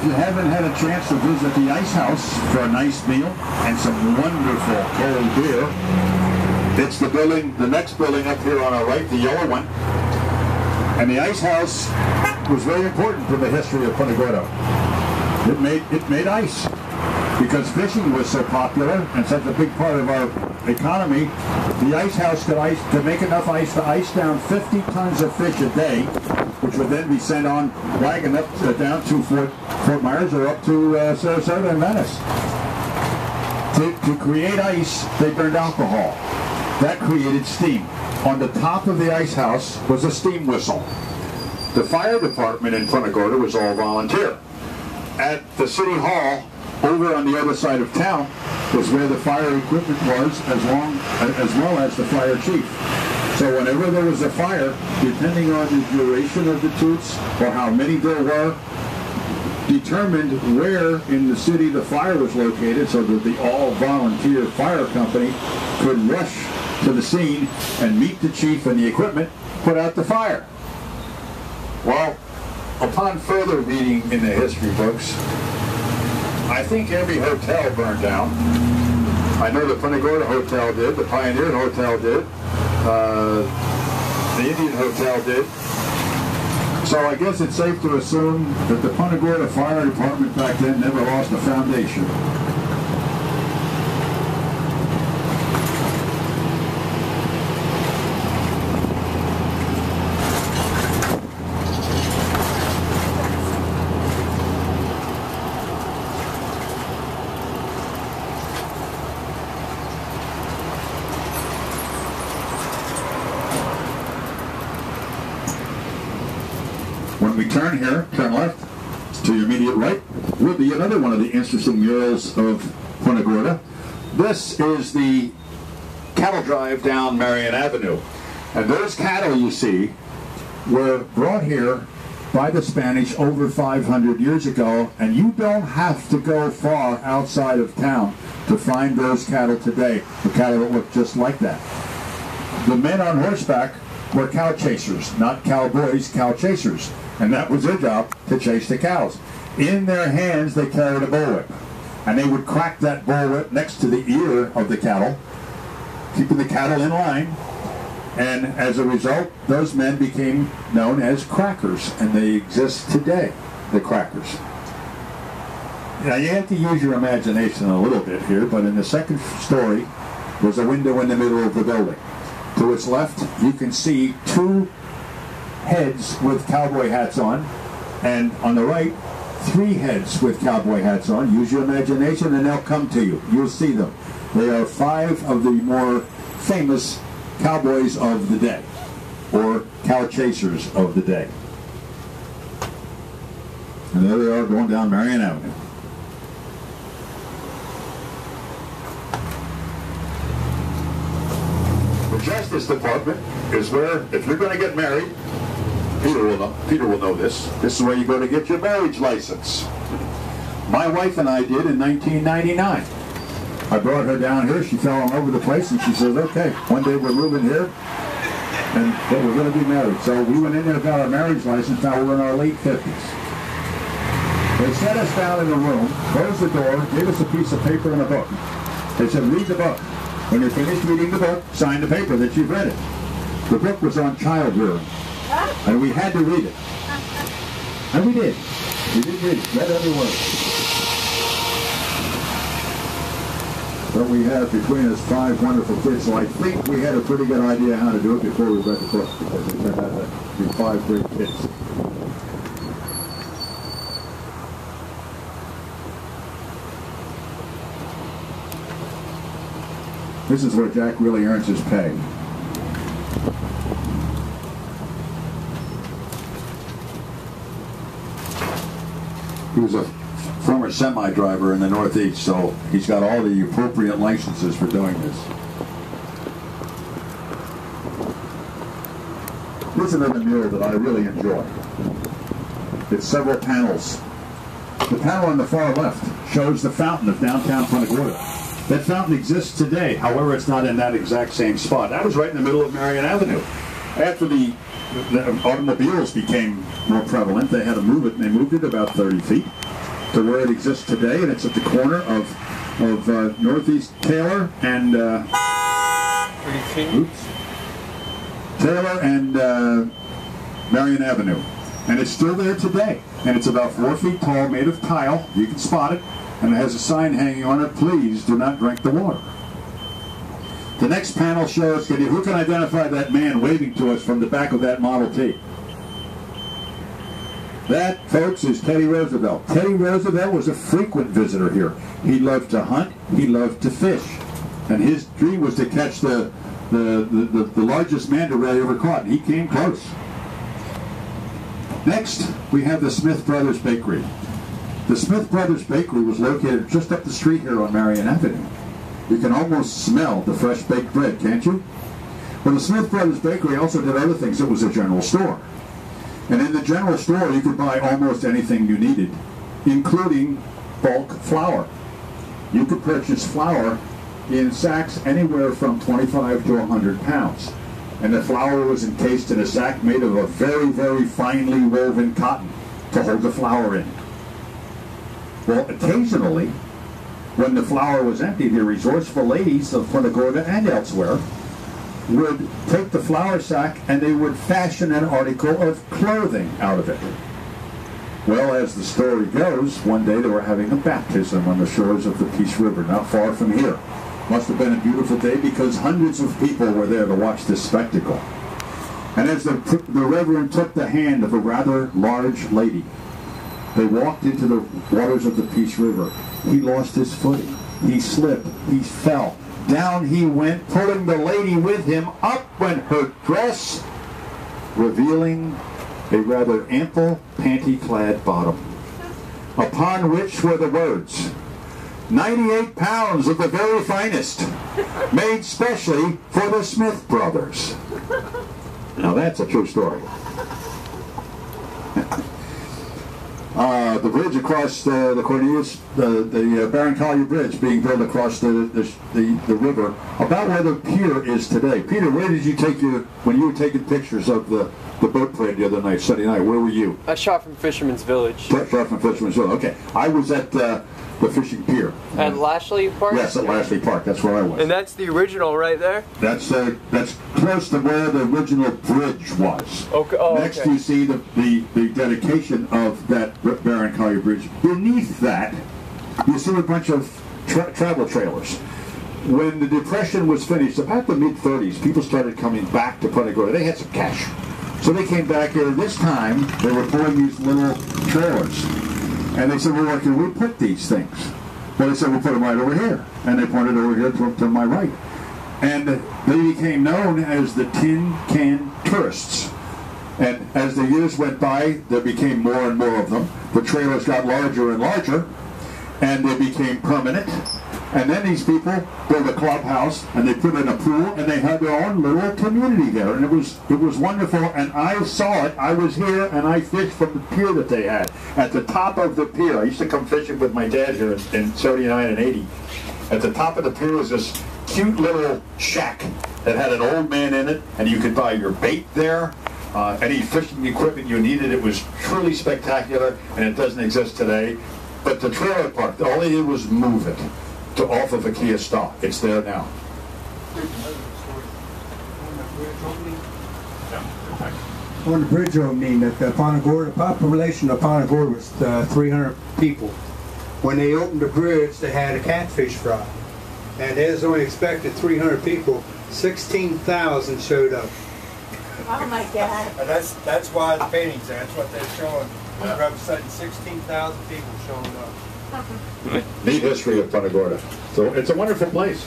If you haven't had a chance to visit the Ice House for a nice meal and some wonderful cold beer, it's the building, the next building up here on our right, the yellow one. And the Ice House was very important to the history of Punta Gorda. It made ice because fishing was so popular and such a big part of our economy. The Ice House could make enough ice to ice down 50 tons of fish a day, which would then be sent on wagon up down to Fort Myers or up to Sarasota and Venice. To create ice, they burned alcohol. That created steam. On the top of the Ice House was a steam whistle. The fire department in Punta Gorda was all volunteer. At the city hall, over on the other side of town, was where the fire equipment was, as well as the fire chief. So whenever there was a fire, depending on the duration of the toots or how many there were, determined where in the city the fire was located, so that the all-volunteer fire company could rush to the scene and meet the chief and the equipment, put out the fire. Well, upon further reading in the history books, I think every hotel burned down. I know the Punta Gorda Hotel did, the Pioneer Hotel did, the Indian Hotel did. So I guess it's safe to assume that the Punta Gorda Fire Department back then never lost a foundation. When we turn here, turn left, to your immediate right, will be another one of the interesting murals of Punta Gorda. This is the cattle drive down Marion Avenue. And those cattle you see were brought here by the Spanish over 500 years ago, and you don't have to go far outside of town to find those cattle today, the cattle that look just like that. The men on horseback were cow chasers, not cowboys, cow chasers. And that was their job, to chase the cows. In their hands, they carried a bullwhip. And they would crack that bullwhip next to the ear of the cattle, keeping the cattle in line. And as a result, those men became known as crackers. And they exist today, the crackers. Now, you have to use your imagination a little bit here, but in the second story, there's a window in the middle of the building. To its left, you can see two heads with cowboy hats on, and on the right, three heads with cowboy hats on. Use your imagination and they'll come to you. You'll see them. They are five of the more famous cowboys of the day, or cow chasers of the day. And there they are going down Marion Avenue. The Justice Department is where, if you're going to get married, Peter will know this. This is where you go to get your marriage license. My wife and I did in 1999. I brought her down here. She fell all over the place, and she says, okay, one day we're moving here, and we're going to be married. So we went in there and got our marriage license. Now we're in our late 50s. They set us down in a room, closed the door, gave us a piece of paper and a book. They said, read the book. When you're finished reading the book, sign the paper that you've read it. The book was on child rearing. And we had to read it. And we did. We did read it. Read every word. But we have between us 5 wonderful kids, so I think we had a pretty good idea how to do it before we read the book, because it turned out to be 5 great kids. This is where Jack really earns his pay. He was a former semi-driver in the Northeast, so he's got all the appropriate licenses for doing this. Here's another mural that I really enjoy. It's several panels. The panel on the far left shows the fountain of downtown Punta Gorda. That fountain exists today, however it's not in that exact same spot. That was right in the middle of Marion Avenue. After the automobiles became more prevalent, they had to move it, and they moved it about 30 feet. to where it exists today, and it's at the corner of Northeast Taylor and Taylor and Marion Avenue. And it's still there today. And it's about 4 feet tall, made of tile. You can spot it. And it has a sign hanging on it, please do not drink the water. The next panel shows, who can identify that man waving to us from the back of that Model T? That, folks, is Teddy Roosevelt. Teddy Roosevelt was a frequent visitor here. He loved to hunt. He loved to fish. And his dream was to catch the largest manta ray ever caught. And he came close. Next, we have the Smith Brothers Bakery. The Smith Brothers Bakery was located just up the street here on Marion Avenue. You can almost smell the fresh baked bread, can't you? Well, the Smith Brothers Bakery also did other things. It was a general store. And in the general store, you could buy almost anything you needed, including bulk flour. You could purchase flour in sacks anywhere from 25 to 100 pounds. And the flour was encased in a sack made of a very, very finely woven cotton to hold the flour in. Well, occasionally, when the flour was empty, the resourceful ladies of Punta Gorda and elsewhere would take the flour sack and they would fashion an article of clothing out of it. Well, as the story goes, one day they were having a baptism on the shores of the Peace River, not far from here. Must have been a beautiful day because hundreds of people were there to watch this spectacle. And as the Reverend took the hand of a rather large lady, they walked into the waters of the Peace River. He lost his footing. He slipped. He fell. Down he went, pulling the lady with him. Up went her dress, revealing a rather ample panty-clad bottom, upon which were the words, 98 pounds of the very finest, made specially for the Smith brothers. Now that's a true story. The bridge across the Cornelius, the Baron Collier Bridge being built across the river, about where the pier is today. Peter, where did you take when you were taking pictures of the boat parade the other night, Sunday night? Where were you? I shot from Fisherman's Village. Shot from Fisherman's Village, okay. I was at the fishing pier. At Lashley Park? Yes, at Lashley Park. That's where I was. And that's the original right there? That's close to where the original bridge was. Okay. Oh, Next okay. you see the dedication of that Baron Collier Bridge. Beneath that, you see a bunch of travel trailers. When the Depression was finished, about the mid-30s, people started coming back to Punta Gorda. They had some cash. So they came back here. This time, they were pulling these little trailers. And they said, well, where can we put these things? Well, they said, we'll put them right over here. And they pointed over here to my right. And they became known as the Tin Can Tourists. And as the years went by, there became more and more of them. The trailers got larger and larger, and they became permanent. And then these people built a clubhouse, and they put in a pool, and they had their own little community there. And it was wonderful, and I saw it. I was here, and I fished from the pier that they had. At the top of the pier, I used to come fishing with my dad here in 79 and 80. At the top of the pier was this cute little shack that had an old man in it, and you could buy your bait there. Any fishing equipment you needed. It was truly spectacular, and it doesn't exist today. But the trailer park, all they did was move it to off of a Kia stop. It's there now. On the bridge opening at the Punta Gorda, the population of Punta Gorda was 300 people. When they opened the bridge, they had a catfish fry. And they was only expected 300 people. 16,000 showed up. Oh my God. And that's why the paintings there, that's what they're showing. We're representing 16,000 people showing up. Neat history of Punta Gorda. So it's a wonderful place.